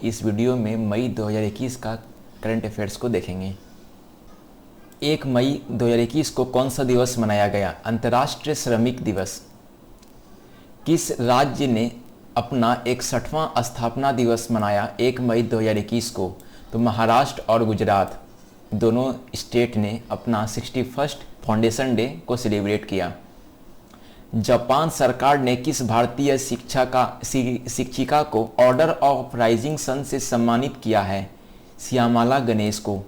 इस वीडियो में मई 2021 का करंट अफेयर्स को देखेंगे। 1 मई 2021 को कौन सा दिवस मनाया गया? अंतर्राष्ट्रीय श्रमिक दिवस। किस राज्य ने अपना 61वां स्थापना दिवस मनाया 1 मई 2021 को? तो महाराष्ट्र और गुजरात दोनों स्टेट ने अपना 61st फाउंडेशन डे को सेलिब्रेट किया। जापान सरकार ने किस भारतीय शिक्षिका को ऑर्डर ऑफ राइजिंग सन से सम्मानित किया है? श्यामला गणेश को।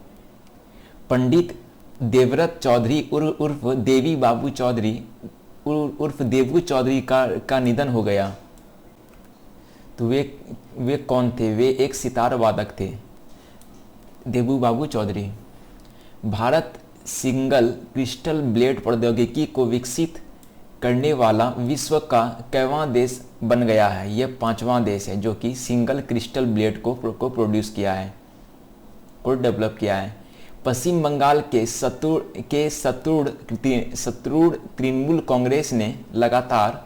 पंडित देवव्रत चौधरी उर्फ देवी बाबू चौधरी उर्फ देवू चौधरी का निधन हो गया। तो वे कौन थे? वे एक सितार वादक थे, Devu Babu Chaudhary. Bharat single crystal blade प्रौद्योगिकी को विकसित करने वाला विश्व का कैवां देश बन गया है? यह 5वां देश है जो कि सिंगल क्रिस्टल ब्लेड को प्रोड्यूस किया है, को डेवलप किया है। पश्चिम बंगाल के सत्तरूढ़ तृणमूल कांग्रेस ने लगातार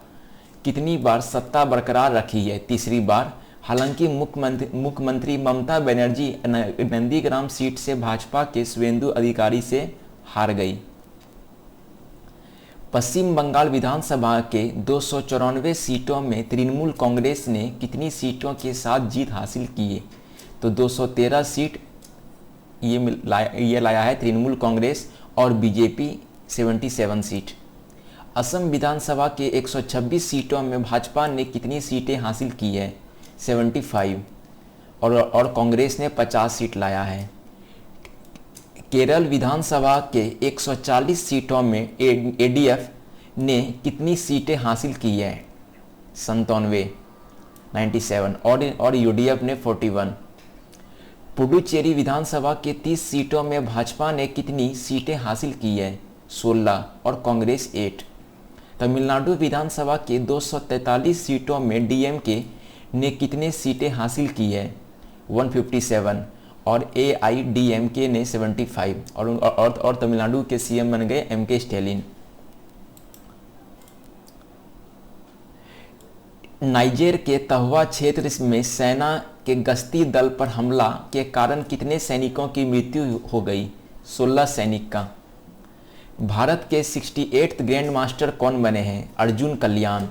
कितनी बार सत्ता बरकरार रखी है? तीसरी बार। हालांकि मुख्यमंत्री ममता बनर्जी नंदीग्राम सीट से भाजपा के शुवेंदु अधिकारी से हार गई। पश्चिम बंगाल विधानसभा के 294 सीटों में तृणमूल कांग्रेस ने कितनी सीटों के साथ जीत हासिल की है? तो 213 सीट ये लाया है तृणमूल कांग्रेस और बीजेपी 77 सीट। असम विधानसभा के 126 सीटों में भाजपा ने कितनी सीटें हासिल की है? 75 और कांग्रेस ने 50 सीट लाया है। केरल विधानसभा के 140 सीटों में एडीएफ ने कितनी सीटें हासिल की है? 97 और यूडीएफ ने 41। पुडुचेरी विधानसभा के 30 सीटों में भाजपा ने कितनी सीटें हासिल की है? 16 और कांग्रेस 8। तमिलनाडु विधानसभा के 243 सीटों में डीएमके ने कितने सीटें हासिल की है? 157 और एआईडीएमके ने 75 और तमिलनाडु के सीएम बन गए एमके स्टैलिन। नाइजर के तहवा क्षेत्र में सेना के गश्ती दल पर हमला के कारण कितने सैनिकों की मृत्यु हो गई? 16 सैनिक का। भारत के 68th ग्रैंड मास्टर कौन बने हैं? अर्जुन कल्याण।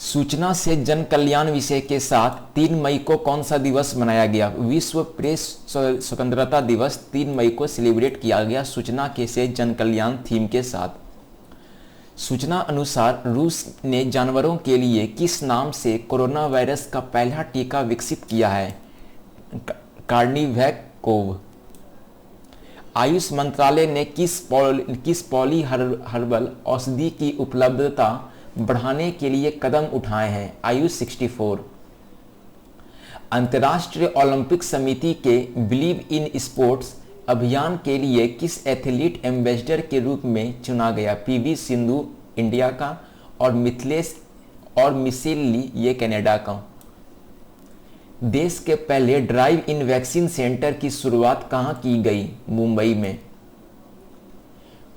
सूचना से जन कल्याण विषय के साथ 3 मई को कौन सा दिवस मनाया गया? विश्व प्रेस स्वतंत्रता दिवस 3 मई को सेलिब्रेट किया गया सूचना के से जन कल्याण थीम के साथ। सूचना अनुसार रूस ने जानवरों के लिए किस नाम से कोरोना वायरस का पहला टीका विकसित किया है? कार्निवैक कोव। आयुष मंत्रालय ने किस पॉली हर्बल औषधि की उपलब्धता बढ़ाने के लिए कदम उठाए हैं? आयुष 64। अंतर्राष्ट्रीय ओलंपिक समिति के बिलीव इन स्पोर्ट्स अभियान के लिए किस एथलीट एम्बेसडर के रूप में चुना गया? पीवी सिंधु इंडिया का और मिशेल ली ये कनाडा का। देश के पहले ड्राइव इन वैक्सीन सेंटर की शुरुआत कहां की गई? मुंबई में।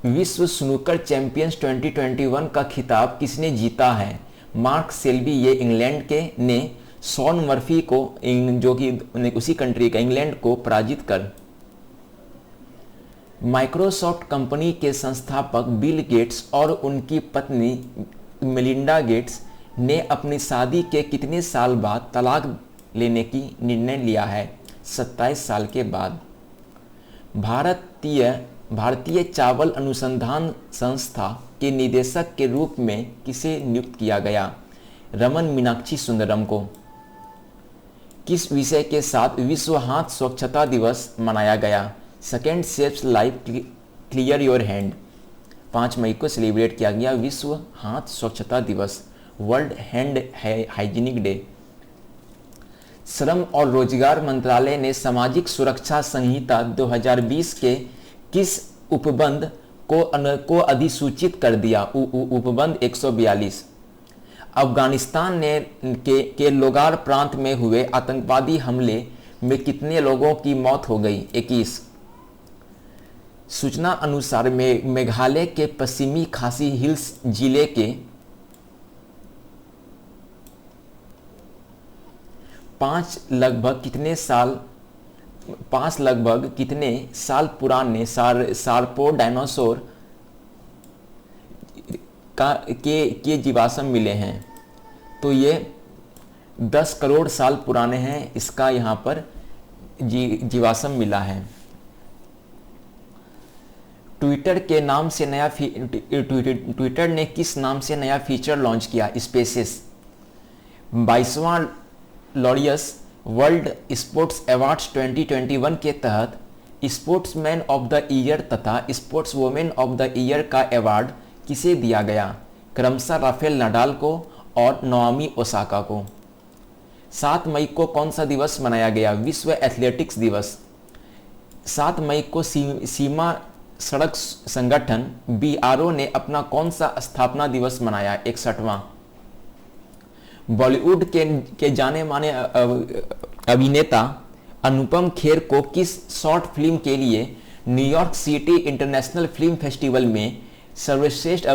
विश्व स्नूकर चैंपियंस 2021 का खिताब किसने जीता है? मार्क सेल्बी ये इंग्लैंड के ने शॉन मर्फी को जो कि उसी कंट्री का इंग्लैंड को पराजित कर। माइक्रोसॉफ्ट कंपनी के संस्थापक बिल गेट्स और उनकी पत्नी मेलिंडा गेट्स ने अपनी शादी के कितने साल बाद तलाक लेने की निर्णय लिया है? 27 साल के बाद। भारतीय चावल अनुसंधान संस्था के निदेशक के रूप में किसे नियुक्त किया गया? रमन मीनाक्षी सुंदरम को। किस विषय के साथ विश्व हाथ स्वच्छता दिवस मनाया गया? Second saves life clear your hand. 5 मई को सेलिब्रेट किया गया विश्व हाथ स्वच्छता दिवस, वर्ल्ड हैंड हाइजीनिक डे। श्रम और रोजगार मंत्रालय ने सामाजिक सुरक्षा संहिता 2020 के किस उपबंध को अधिसूचित कर दिया? उपबंध 142। अफगानिस्तान के लोगार प्रांत में हुए आतंकवादी हमले में कितने लोगों की मौत हो गई? 21। सूचना अनुसार मेघालय के पश्चिमी खासी हिल्स जिले के पांच लगभग कितने साल पुराने सारपोड डायनासोर के जीवाश्म मिले हैं? तो ये 10 करोड़ साल पुराने हैं, इसका यहाँ पर जीवाश्म मिला है। ट्विटर ने किस नाम से नया फीचर लॉन्च किया? स्पेसेस। 22वां लॉरियस वर्ल्ड स्पोर्ट्स अवार्ड्स 2021 के तहत स्पोर्ट्समैन ऑफ द ईयर तथा sports women of the year का अवार्ड किसे दिया गया? क्रमशः राफेल नडाल को और नोआमी ओसाका को। 7 मई को कौन सा दिवस मनाया गया? विश्व एथलेटिक्स दिवस। 7 मई को सीमा सड़क संगठन BRO ने अपना कौन सा स्थापना दिवस मनाया? 61वां। बॉलीवुड के जाने माने अभिनेता अनुपम खेर को किस शॉर्ट फिल्म के लिए New York city international film festival में सर्वश्रेष्ठ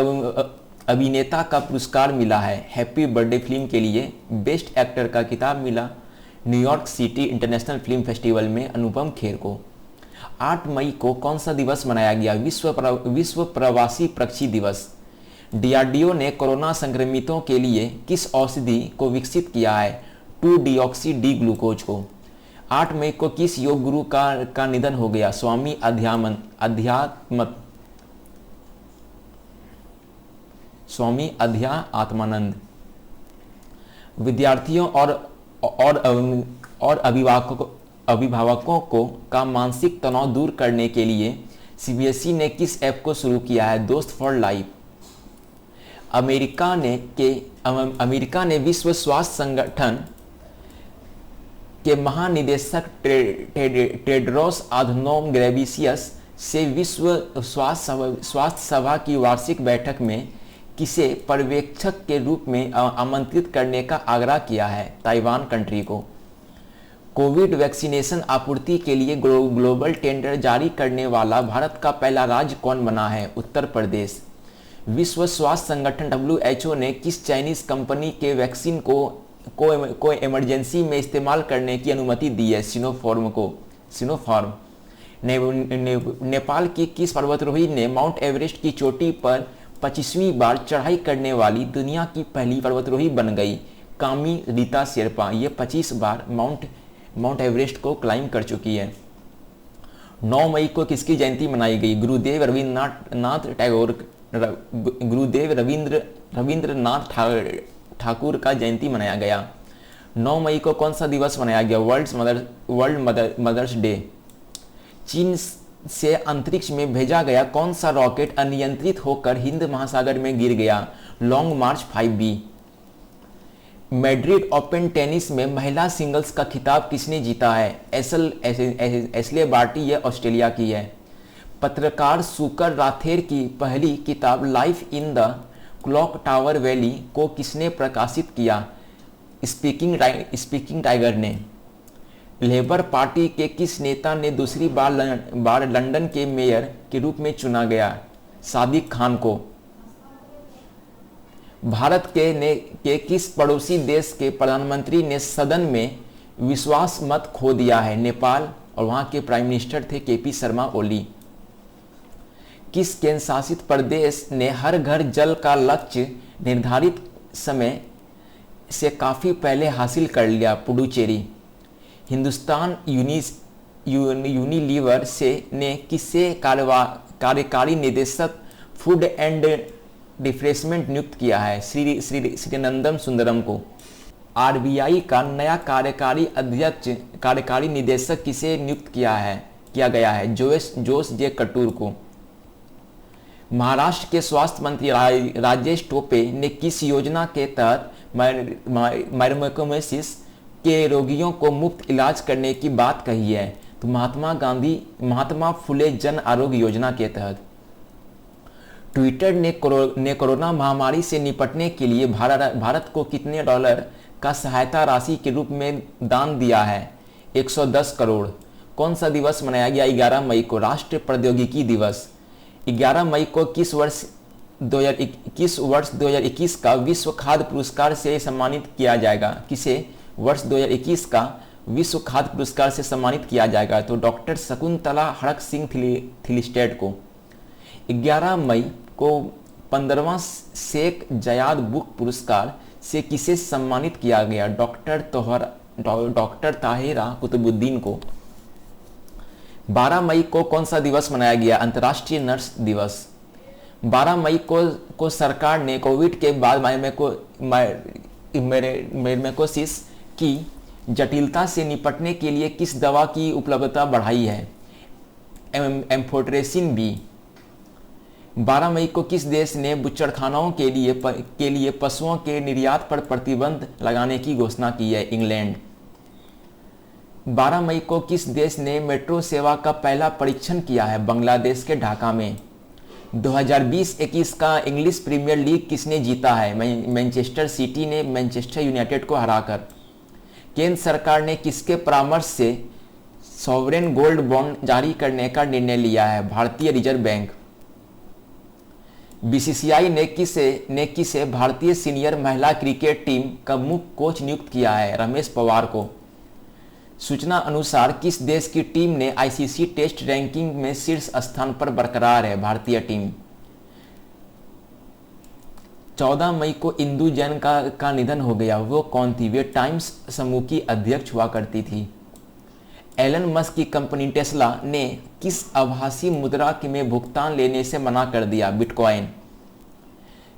अभिनेता का पुरस्कार मिला है? हैप्पी बर्थडे फिल्म के लिए बेस्ट एक्टर का खिताब मिला New York city international film festival में अनुपम खेर को। 8 मई को कौन सा दिवस मनाया गया? विश्व प्रवासी पक्षी दिवस। DRDO ने कोरोना संक्रमितों के लिए किस औषधि को विकसित किया है? 2-डीऑक्सी डी ग्लूकोज को। 8 मई को किस योग गुरु का निधन हो गया? स्वामी आत्मानंद। विद्यार्थियों और अभिभावकों को का मानसिक तनाव दूर करने के लिए CBSE ने किस ऐप को शुरू किया है? दोस्त फॉर लाइफ। अमेरिका ने विश्व स्वास्थ्य संगठन के महानिदेशक टेड्रोस अधनोम घेब्रेयेसस से विश्व स्वास्थ्य सभा की वार्षिक बैठक में किसे पर्यवेक्षक के रूप में आमंत्रित करने का आग्रह किया है? ताइवान कंट्री को। कोविड वैक्सीनेशन आपूर्ति के लिए ग्लोबल टेंडर जारी करने वाला भारत का पहला राज्य कौन बना है? उत्तर प्रदेश। विश्व स्वास्थ्य संगठन WHO ने किस चाइनीज कंपनी के वैक्सीन को इमरजेंसी में इस्तेमाल करने की अनुमति दी है? सिनोफार्म। नेपाल की किस पर्वतारोही ने माउंट एवरेस्ट की चोटी पर 25वीं बार चढ़ाई करने वाली दुनिया की पहली पर्वतारोही बन गई? कामी रीता शेरपा। ये 25 बार माउंट एवरेस्ट को क्लाइम कर चुकी है। 9 मई को किसकी जयंती मनाई गई? गुरुदेव रविंद्रनाथ ठाकुर का जयंती मनाया गया। 9 मई को कौन सा दिवस मनाया गया? World mothers day. चीन से अंतरिक्ष में भेजा गया कौन सा रॉकेट अनियंत्रित होकर हिंद महासागर में गिर गया? लॉन्ग मार्च 5B। मैड्रिड ओपन टेनिस में महिला सिंगल्स का खिताब किसने जीता है? Ashleigh Barty. ये ऑस्ट्रेलिया की है। पत्रकार सुकर राथेर की पहली किताब life in the clock tower valley को किसने प्रकाशित किया? स्पीकिंग टाइगर ने। लेबर पार्टी के किस नेता ने दूसरी बार लंदन के मेयर के रूप में चुना गया? सादिक खान को। भारत के किस पड़ोसी देश के प्रधानमंत्री ने सदन में विश्वास मत खो दिया है? नेपाल। और वहां के प्राइम मिनिस्टर थे KP शर्मा ओली। किस केंद्र शासित प्रदेश ने हर घर जल का लक्ष्य निर्धारित समय से काफी पहले हासिल कर लिया? पुडुचेरी। हिंदुस्तान यूनिलीवर ने किसे कार्यकारी निदेशक फूड एंड रिफ्रेशमेंट नियुक्त किया है? श्रीनंदन सुंदरम को। RBI का नया कार्यकारी निदेशक किसे नियुक्त किया गया है? जोश जे कटूर को। महाराष्ट्र के स्वास्थ्य मंत्री राजेश टोपे ने किस योजना के तहत माइक्रोमेसिस के रोगियों को मुफ्त इलाज करने की बात कही है? तो महात्मा फुले जन आरोग्य योजना के तहत। ट्विटर ने कोरोना महामारी से निपटने के लिए भारत को कितने डॉलर का सहायता राशि के रूप में दान दिया है? 110 करोड़। कौन सा दिवस मनाया गया 11 मई को? राष्ट्रीय प्रौद्योगिकी दिवस। 11 मई को किस वर्ष 2021 का विश्व खाद्य पुरस्कार से सम्मानित किया जाएगा? किसे? वर्ष 2021 का विश्व खाद्य पुरस्कार से सम्मानित किया जाएगा? तो डॉक्टर शकुंतला हड़क सिंह थिलिस्टेड को। 11 मई को 15वां शेख जयाद बुक पुरस्कार से किसे सम्मानित किया गया? डॉक्टर ताहिरा कुतुबुद्दीन को। 12 मई को कौन सा दिवस मनाया गया? अंतर्राष्ट्रीय नर्स दिवस। 12 मई को सरकार ने कोविड के बाद मायमेकोसिस की जटिलता से निपटने के लिए किस दवा की उपलब्धता बढ़ाई है? Amphotericin B. 12 मई को किस देश ने बुच्चड़खानाओं के लिए पशुओं के निर्यात पर प्रतिबंध लगाने की घोषणा की है? इंग्लैंड। 12 मई को किस देश ने मेट्रो सेवा का पहला परीक्षण किया है? बांग्लादेश के ढाका में। 2020-21 का इंग्लिश प्रीमियर लीग किसने जीता है? मैनचेस्टर सिटी ने मैनचेस्टर यूनाइटेड को हराकर। केंद्र सरकार ने किसके परामर्श से सॉवरेन गोल्ड बॉन्ड जारी करने का निर्णय लिया है? भारतीय रिजर्व बैंक। बीसीसीआई ने किसे भारतीय सीनियर महिला क्रिकेट टीम का मुख्य कोच नियुक्त किया है? रमेश पवार को। सूचना अनुसार किस देश की टीम ने आईसीसी टेस्ट रैंकिंग में शीर्ष स्थान पर बरकरार है? भारतीय टीम। 14 मई को इंदु जैन का निधन हो गया। वो कौन थी? वे टाइम्स समूह की अध्यक्ष हुआ करती थी। एलन मस्क की कंपनी टेस्ला ने किस आभासी मुद्रा में भुगतान लेने से मना कर दिया? बिटकॉइन।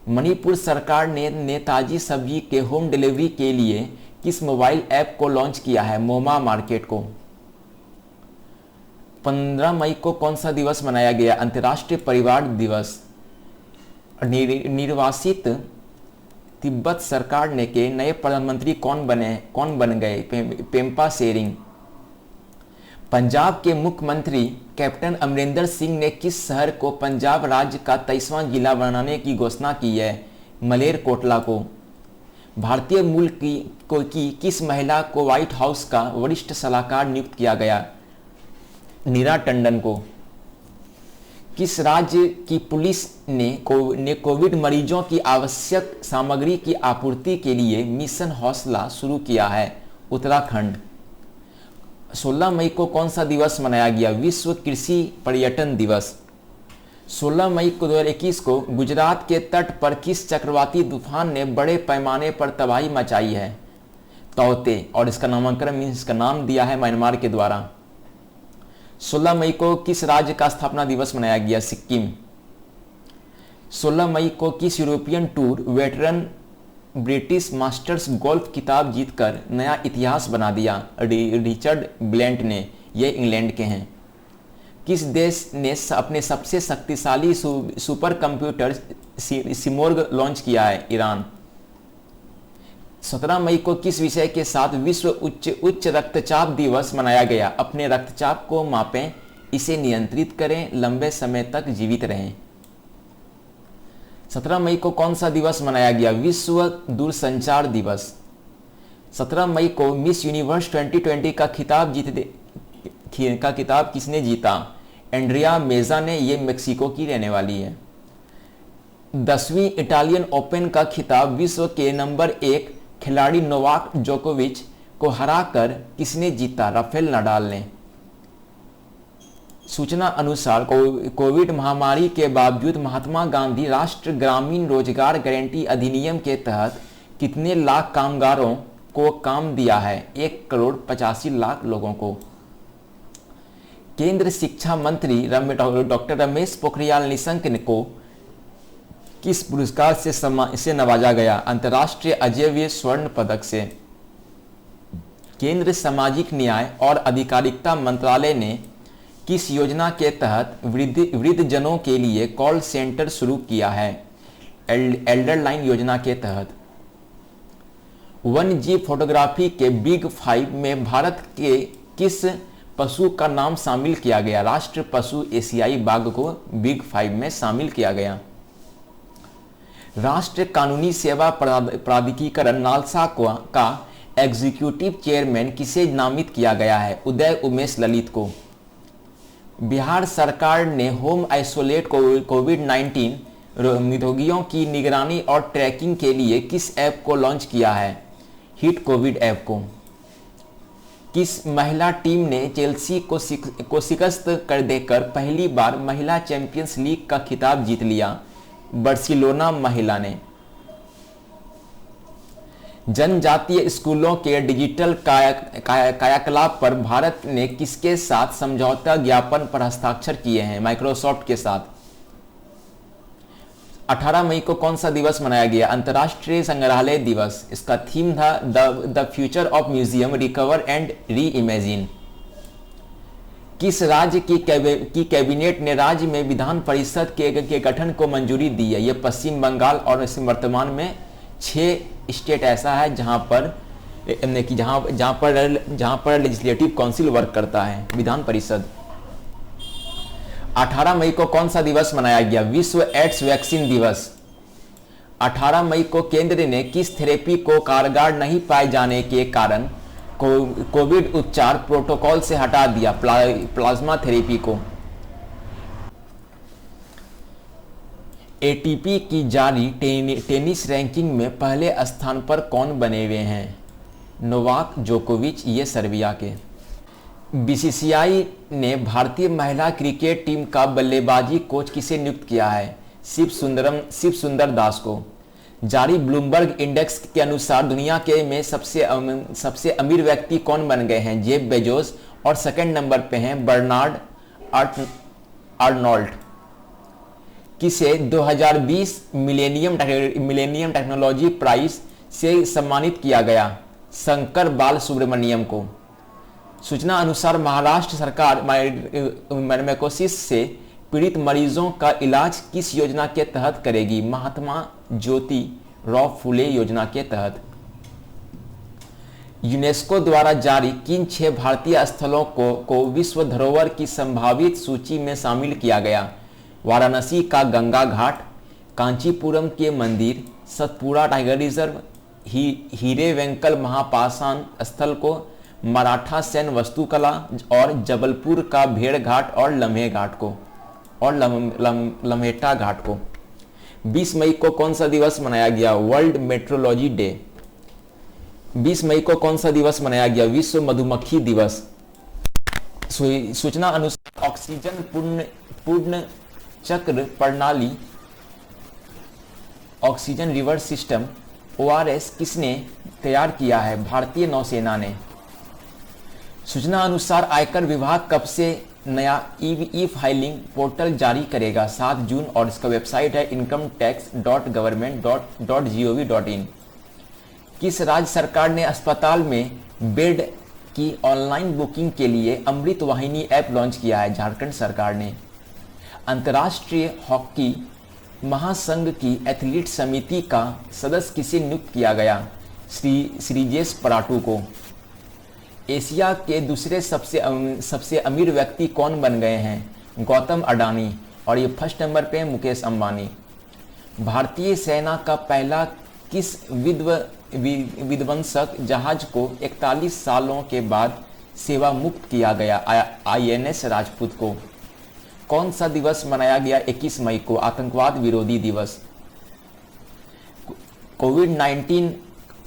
मणिपुर सरकार ने नेताजी सब्जी के होम डिलीवरी के लिए किस मोबाइल ऐप को लॉन्च किया है? मोमा मार्केट को। 15 मई को कौन सा दिवस मनाया गया? अंतर्राष्ट्रीय परिवार दिवस। निर्वासित तिब्बत सरकार के नए प्रधानमंत्री कौन बन गए? पेम्पा सेरिंग। पंजाब के मुख्यमंत्री कैप्टन अमरिंदर सिंह ने किस शहर को पंजाब राज्य का 23वां जिला बनाने की घोषणा की है? मलेरकोटला को। भारतीय मूल की किस महिला को व्हाइट हाउस का वरिष्ठ सलाहकार नियुक्त किया गया? नीरा टंडन को। किस राज्य की पुलिस ने कोविड मरीजों की आवश्यक सामग्री की आपूर्ति के लिए मिशन हौसला शुरू किया है? उत्तराखंड। 16 मई को कौन सा दिवस मनाया गया? विश्व कृषि पर्यटन दिवस। 16 मई को 2021 को गुजरात के तट पर किस चक्रवाती तूफान ने बड़े पैमाने पर तबाही मचाई है? तौते। और इसका नामकरण इसका नाम दिया है म्यांमार के द्वारा। 16 मई को किस राज्य का स्थापना दिवस मनाया गया? सिक्किम। 16 मई को किस European tour veteran British masters golf खिताब जीतकर नया इतिहास बना दिया? रिचर्ड ब्लेंट ने। ये इंग्लैंड के हैं। किस देश ने अपने सबसे शक्तिशाली सुपर कंप्यूटर सिमोर्ग लॉन्च किया है? ईरान। 17 मई को किस विषय के साथ विश्व उच्च रक्तचाप दिवस मनाया गया? अपने रक्तचाप को मापें, इसे नियंत्रित करें, लंबे समय तक जीवित रहें। 17 मई को कौन सा दिवस मनाया गया? विश्व दूरसंचार दिवस। 17 मई को मिस यूनिवर्स 2020 का खिताब किसने जीता? एंड्रिया मेजा ने। ये मेक्सिको की रहने वाली है। 10वीं इटालियन ओपन का खिताब विश्व के नंबर 1 खिलाड़ी नोवाक जोकोविच को हराकर किसने जीता? राफेल नडाल ने। सूचना अनुसार कोविड महामारी के बावजूद महात्मा गांधी राष्ट्रीय ग्रामीण रोजगार गारंटी अधिनियम के तहत कितने लाख कामगारों को काम दिया है? 1,85,00,000 लोगों को। केंद्र शिक्षा मंत्री डॉक्टर रमेश पोखरियाल निशंक को किस पुरस्कार से नवाजा गया? अंतर्राष्ट्रीय अजयवीर स्वर्ण पदक से। केंद्र सामाजिक न्याय और अधिकारिता मंत्रालय ने किस योजना के तहत वृद्धजनों के लिए कॉल सेंटर शुरू किया है? एल्डर लाइन योजना के तहत। वन्यजीव फोटोग्राफी के बिग 5 में भारत के किस पशु का नाम शामिल किया गया? राष्ट्रीय पशु एशियाई बाघ को बिग 5 में शामिल किया गया। राष्ट्रीय कानूनी सेवा प्राधिकरण नालसा का एग्जीक्यूटिव चेयरमैन किसे नामित किया गया है? उदय उमेश ललित को। बिहार सरकार ने होम आइसोलेट कोविड-19 रोगियों की निगरानी और ट्रैकिंग के लिए किस ऐप को लॉन्च किया है? हिट कोविड ऐप को। किस महिला टीम ने चेल्सी को शिकस्त कर देकर पहली बार महिला चैंपियंस लीग का खिताब जीत लिया? बार्सिलोना महिला ने। जनजातीय स्कूलों के डिजिटल कायाकलाप पर भारत ने किसके साथ समझौता ज्ञापन पर हस्ताक्षर किए हैं? माइक्रोसॉफ्ट के साथ। 18 मई को कौन सा दिवस मनाया गया? अंतर्राष्ट्रीय संग्रहालय दिवस। इसका थीम था the future of museum recover and re imagine. किस राज्य की कैबिनेट ने राज्य में विधान परिषद के गठन को मंजूरी दी है? यह पश्चिम बंगाल। और वर्तमान में 6 स्टेट ऐसा है जहां पर लेजिस्लेटिव काउंसिल वर्क करता है, विधान परिषद। 18 मई को कौन सा दिवस मनाया गया? विश्व एड्स वैक्सीन दिवस। 18 मई को केंद्र ने किस थेरेपी को कारगर नहीं पाए जाने के कारण कोविड उपचार प्रोटोकॉल से हटा दिया? प्लाज्मा थेरेपी को। एटीपी की जारी टेनिस रैंकिंग में पहले स्थान पर कौन बने हुए हैं? नोवाक जोकोविच, ये सर्बिया के। बीसीसीआई ने भारतीय महिला क्रिकेट टीम का बल्लेबाजी कोच किसे नियुक्त किया है? शिव सुंदर दास को। जारी ब्लूमबर्ग इंडेक्स के अनुसार दुनिया के में सबसे अमीर व्यक्ति कौन बन गए हैं? Jeff Bezos. और सेकंड नंबर पे हैं बर्नार्ड आर्नोल्ट। किसे 2020 मिलेनियम टेक्नोलॉजी प्राइज से सम्मानित किया गया? शंकर बाल सुब्रमण्यम को। सूचना अनुसार महाराष्ट्र सरकार मैकोसिस से पीड़ित मरीजों का इलाज किस योजना के तहत करेगी? महात्मा ज्योति राव फुले योजना के तहत। यूनेस्को द्वारा जारी किन 6 भारतीय स्थलों को विश्व धरोहर की संभावित सूची में शामिल किया गया? वाराणसी का गंगा घाट, कांचीपुरम के मंदिर, सतपुड़ा टाइगर रिजर्व, हीरे वेंकल महापाषाण स्थल को, मराठा सैन्य वस्तुकला और जबलपुर का भेड़ घाट और लम्हे घाट को और लम्हेटा घाट को। 20 मई को कौन सा दिवस मनाया गया? World metrology day. 20 मई को कौन सा दिवस मनाया गया? विश्व मधुमक्खी दिवस। सूचना अनुसार ऑक्सीजन पूर्ण चक्र प्रणाली ऑक्सीजन रिवर्स सिस्टम ORS किसने तैयार किया है? भारतीय नौसेना ने। सूचना अनुसार आयकर विभाग कब से नया ई फाइलिंग पोर्टल जारी करेगा? 7 जून। और इसका वेबसाइट है incometax.government.gov.in। किस राज्य सरकार ने अस्पताल में बेड की ऑनलाइन बुकिंग के लिए अमृत वाहिनी ऐप लॉन्च किया है? झारखंड सरकार ने। अंतर्राष्ट्रीय हॉकी महासंघ की एथलीट समिति का सदस्य किसे नियुक्त किया गया? श्रीजेश पराटू को। एशिया के दूसरे सबसे अमीर व्यक्ति कौन बन गए हैं? गौतम अडानी। और ये फर्स्ट नंबर पे है मुकेश अंबानी। भारतीय सेना का पहला किस विध्वंसक जहाज को 41 सालों के बाद सेवा मुक्त किया गया? INS राजपूत को। कौन सा दिवस मनाया गया 21 मई को? आतंकवाद विरोधी दिवस। कोविड-19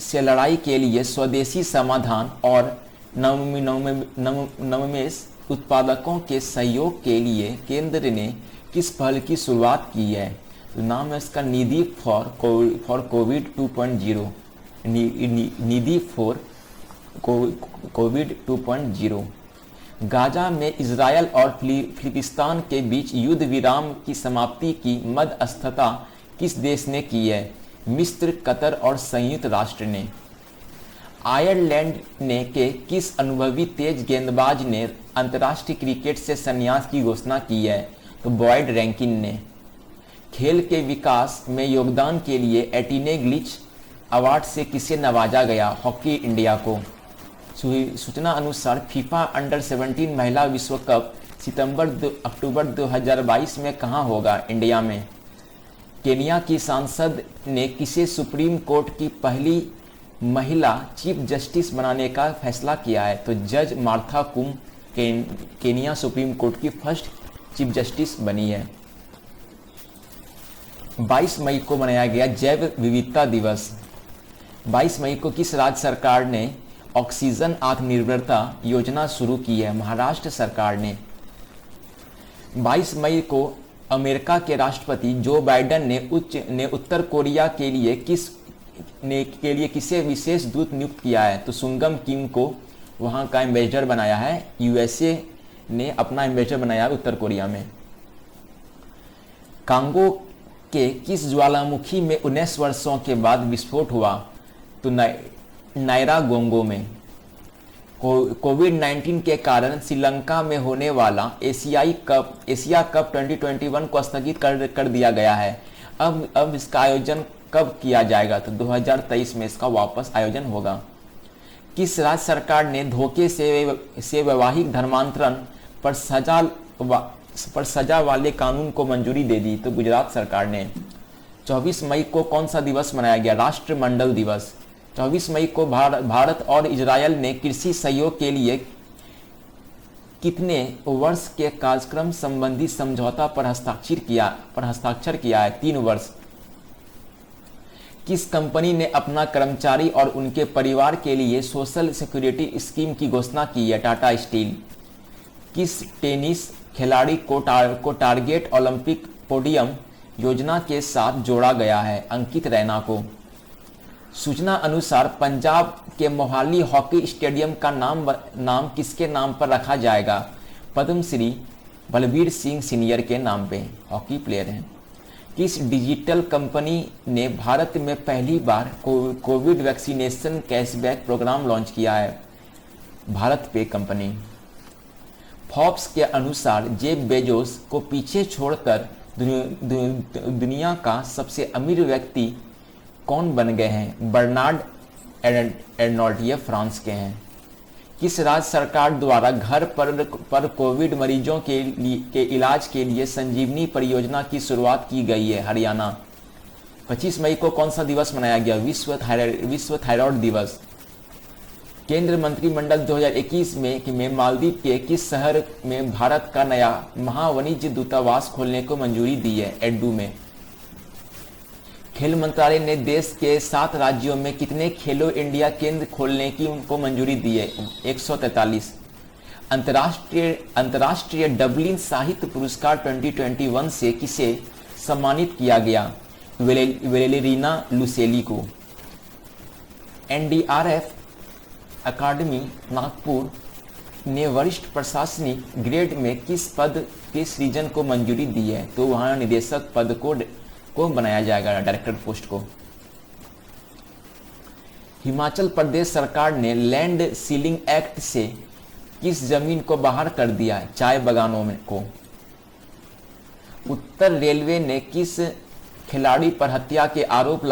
से लड़ाई के लिए स्वदेशी समाधान और नवोन्मेष उत्पादकों के सहयोग के लिए केंद्र ने किस पहल की शुरुआत की है? तो नाम है इसका Nidhi for Covid 2.0। Nidhi for Covid 2.0। Gaza में इजरायल और फिलिस्तीन के बीच युद्ध विराम की समाप्ति की मध्यस्थता किस देश ने की है? मिस्र, कतर और संयुक्त राष्ट्र ने। आयरलैंड ने के किस अनुभवी तेज गेंदबाज ने अंतर्राष्ट्रीय क्रिकेट से संन्यास की घोषणा की है? तो बॉयड रैंकिन ने। खेल के विकास में योगदान के लिए एटिने ग्लिच अवार्ड से किसे नवाजा गया? हॉकी इंडिया को। सूचना अनुसार फीफा अंडर 17 महिला विश्व कप अक्टूबर 2022 में कहां होगा? इंडिया में। केनिया की सांसद ने किसे सुप्रीम कोर्ट की पहली महिला चीफ जस्टिस बनाने का फैसला किया है? तो जज मार्था कुम केनिया सुप्रीम कोर्ट की फर्स्ट चीफ जस्टिस बनी है। 22 मई को मनाया गया जैव विविधता दिवस। 22 मई को किस राज्य सरकार ने ऑक्सीजन आत्मनिर्भरता योजना शुरू की है? महाराष्ट्र सरकार ने। 22 मई को अमेरिका के राष्ट्रपति जो बाइडेन ने उत्तर कोरिया के लिए किसे विशेष दूत नियुक्त किया है? तो सुंगम किम को वहां का एम्बेसडर बनाया है। यूएसए ने अपना एम्बेसडर बनाया है उत्तर कोरिया में। कांगो के किस ज्वालामुखी में 19 वर्षों के बाद विस्फोट हुआ? तो नायरागोंगो में। कोविड-19 के कारण श्रीलंका में होने वाला एशिया कप 2021 को स्थगित कर दिया गया है। अब इसका आयोजन कब किया जाएगा? तो 2023 में इसका वापस आयोजन होगा। किस राज्य सरकार ने धोखे से वैवाहिक धर्मांतरण पर सजा वाले कानून को मंजूरी दे दी? तो गुजरात सरकार ने। 24 मई को कौन सा दिवस मनाया गया? राष्ट्रमंडल दिवस। 24 मई को भारत और इजरायल ने कृषि सहयोग के लिए कितने वर्ष के कार्यक्रम संबंधी समझौता पर हस्ताक्षर किया है? 3 वर्ष। किस कंपनी ने अपना कर्मचारी और उनके परिवार के लिए सोशल सिक्योरिटी स्कीम की घोषणा की है? टाटा स्टील। किस टेनिस खिलाड़ी को टारगेट ओलंपिक पोडियम योजना के साथ जोड़ा गया है? अंकित रैना को। सूचना अनुसार पंजाब के मोहाली हॉकी स्टेडियम का नाम किसके नाम पर रखा जाएगा? पद्मश्री बलबीर सिंह सीनियर के नाम पे, हॉकी प्लेयर हैं। किस डिजिटल कंपनी ने भारत में पहली बार Covid vaccination cashback programme launch किया है? भारत पे कंपनी। फोर्ब्स के अनुसार जेफ बेजोस को पीछे छोड़कर दुनिया का सबसे अमीर व्यक्ति कौन बन गए हैं? बर्नार्ड एर्नोल्ट, ये फ्रांस के हैं। किस राज्य सरकार द्वारा घर पर कोविड मरीजों के इलाज के लिए संजीवनी परियोजना की शुरुआत की गई है? हरियाणा। 25 मई को कौन सा दिवस मनाया गया? विश्व थायराइड दिवस। केंद्र मंत्रिमंडल 2021 में मालदीव के किस शहर में भारत का नया महावाणिज्य दूतावास खोलने को मंजूरी दी है? एड्डू में। खेल मंत्रालय ने देश के 7 राज्यों में कितने खेलो इंडिया केंद्र खोलने की उनको मंजूरी दी है? 143। अंतर्राष्ट्रीय डबलिन साहित्य पुरस्कार 2021 से किसे सम्मानित किया गया? वेलेरिना लुसेली को। एनडीआरएफ अकादमी नागपुर ने वरिष्ठ प्रशासनिक ग्रेड में किस पद के सृजन को मंजूरी दी है? तो वहां निदेशक पद को बनाया जाएगा, डायरेक्टर पोस्ट को। हिमाचल प्रदेश सरकार ने लैंड सीलिंग एक्ट से किस जमीन को बाहर कर दिया है? चाय बागानों में को। उत्तर रेलवे ने किस खिलाड़ी पर हत्या के आरोप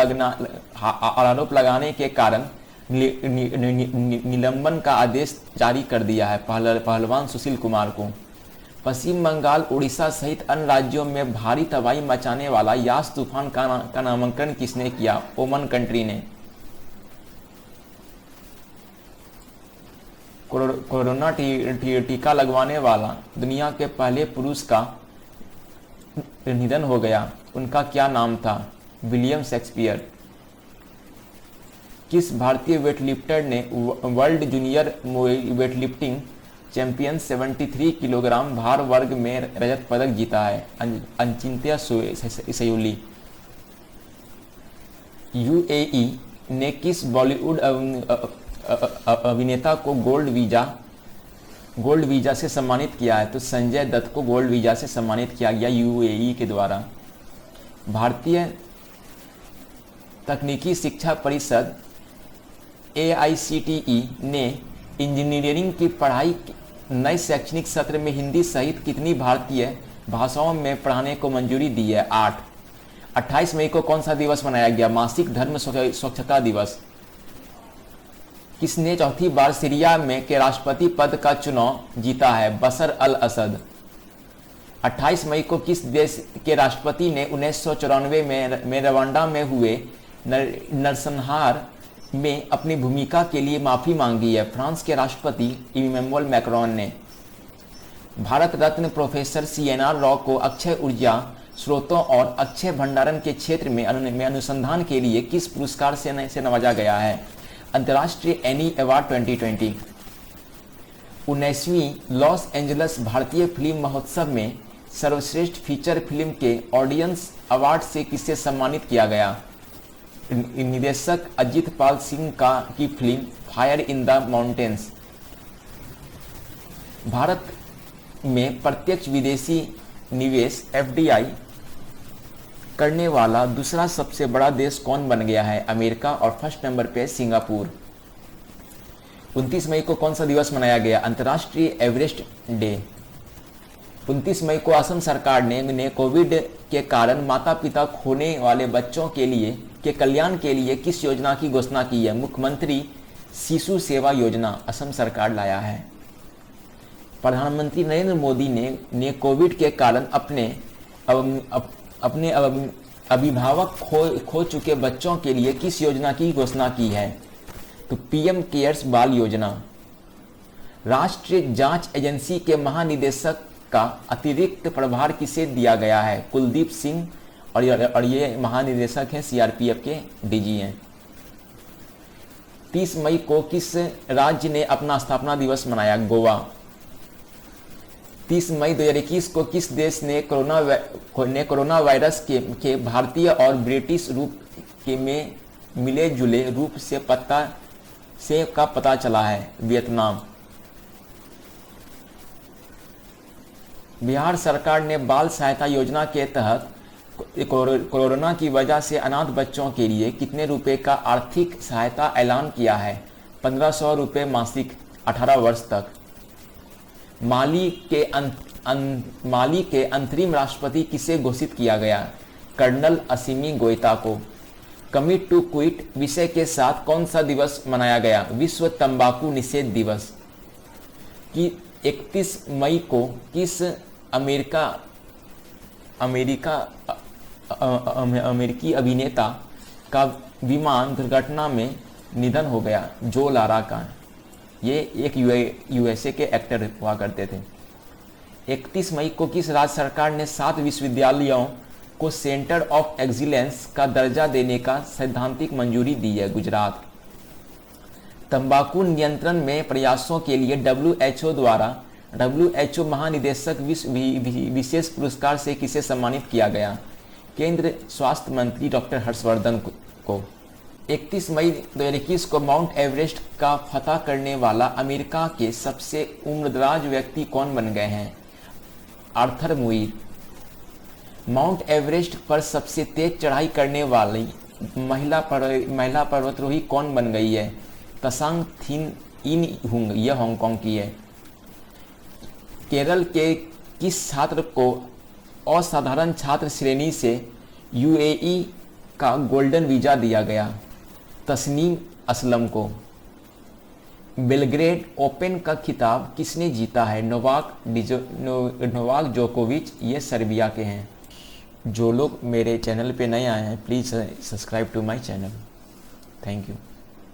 लगाने के कारण निलंबन का आदेश जारी कर दिया है? पहलवान सुशील कुमार को। पश्चिम बंगाल, उड़ीसा सहित अन्य राज्यों में भारी तबाही मचाने वाला यास तूफान का नामांकन किसने किया? ओमन कंट्री ने। कोरोना टीका लगवाने वाला दुनिया के पहले पुरुष का निधन हो गया, उनका क्या नाम था? William Shakespeare. किस भारतीय वेटलिफ्टर ने world junior weightlifting champion 73 kilogram भार वर्ग में रजत पदक जीता है? अचिंत्य सयोली। यूएई ने किस बॉलीवुड अभिनेता को गोल्ड वीजा से सम्मानित किया है? तो संजय दत्त को गोल्ड वीजा से सम्मानित किया गया यूएई के द्वारा। भारतीय तकनीकी शिक्षा परिषद AICTE ने इंजीनियरिंग की पढ़ाई नए शैक्षणिक सत्र में हिंदी सहित कितनी भारतीय भाषाओं में पढ़ाने को मंजूरी दी है? 8। 28 मई को कौन सा दिवस मनाया गया? मासिक धर्म स्वच्छता दिवस। किसने चौथी बार सीरिया में के राष्ट्रपति पद का चुनाव जीता है? बशर अल असद। 28 मई को किस देश के राष्ट्रपति ने 1994 में रवांडा में हुए नरसंहार में अपनी भूमिका के लिए माफी मांगी है? फ्रांस के राष्ट्रपति इमैनुअल मैक्रोन ने। भारत रत्न प्रोफेसर CNR राव को अक्षय ऊर्जा स्रोतों और अक्षय भंडारण के क्षेत्र में अनुसंधान के लिए किस पुरस्कार से नवाजा गया है? अंतर्राष्ट्रीय एनी अवार्ड 2020। 19वीं लॉस एंजलस भारतीय फिल्म महोत्सव में सर्वश्रेष्ठ फीचर फिल्म के ऑडियंस अवार्ड से किसे सम्मानित किया गया? निदेशक अजित पाल सिंह की film fire in the mountains. Bharat में प्रत्यक्ष विदेशी निवेश FDI करने वाला दूसरा सबसे बड़ा देश कौन बन गया है? अमेरिका। और फर्स्ट नंबर पे सिंगापुर। 29 मई को कौन सा दिवस मनाया गया? अंतर्राष्ट्रीय एवरेस्ट डे। 29 मई को असम सरकार ने कोविड के कारण माता पिता खोने वाले बच्चों के कल्याण के लिए किस योजना की घोषणा की है? मुख्यमंत्री शिशु सेवा योजना असम सरकार लाया है। प्रधानमंत्री नरेंद्र मोदी ने कोविड के कारण अपने अभिभावक खो चुके बच्चों के लिए किस योजना की घोषणा की है? तो PM केयर्स बाल योजना। राष्ट्रीय जांच एजेंसी के महानिदेशक का अतिरिक्त प्रभार किसे दिया गया है? कुलदीप सिंह। और ये महानिदेशक हैं CRPF के DG हैं। 30 मई को किस राज्य ने अपना स्थापना दिवस मनाया? गोवा। 30 मई 2021 को किस देश ने कोरोना वायरस के भारतीय और ब्रिटिश रूप के में मिले जुले रूप से पता चला है? वियतनाम। बिहार सरकार ने बाल सहायता योजना के तहत कोरोना की वजह से अनाथ बच्चों के लिए कितने रुपए का आर्थिक सहायता ऐलान किया है? 1500 रुपये मासिक 18 वर्ष तक। माली के अंतरिम राष्ट्रपति किसे घोषित किया गया? कर्नल असीमी गोइता को। कमिट टू क्विट विषय के साथ कौन सा दिवस मनाया गया? विश्व तंबाकू निषेध दिवस। कि 31 मई को किस अमेरिकी अभिनेता का विमान दुर्घटना में निधन हो गया? जो लारा का। ये एक USA के एक्टर हुआ करते थे। 31 मई को किस राज्य सरकार ने 7 विश्वविद्यालयों को सेंटर ऑफ एक्सीलेंस का दर्जा देने का सैद्धांतिक मंजूरी दी है? गुजरात। तंबाकू नियंत्रण में प्रयासों के लिए WHO द्वारा WHO महानिदेशक विशेष पुरस्कार से किसे सम्मानित किया गया? केंद्र स्वास्थ्य मंत्री डॉक्टर हर्षवर्धन को। 31 मई 2021 को माउंट एवरेस्ट का फतह करने वाला अमेरिका के सबसे उम्रदराज व्यक्ति कौन बन गए हैं? Arthur Muir. माउंट एवरेस्ट पर सबसे तेज चढ़ाई करने वाली महिला पर्वतारोही कौन बन गई है? तसांग थिन इन हुंग। यह हांगकांग की है। केरल के किस छात्र को असाधारण छात्र श्रेणी से UAE का गोल्डन वीजा दिया गया? तस्नीम असलम को। बेलग्रेड ओपन का खिताब किसने जीता है? नोवाक जोकोविच। ये सर्बिया के हैं। जो लोग मेरे चैनल पे नए आए हैं please subscribe to my channel. Thank you.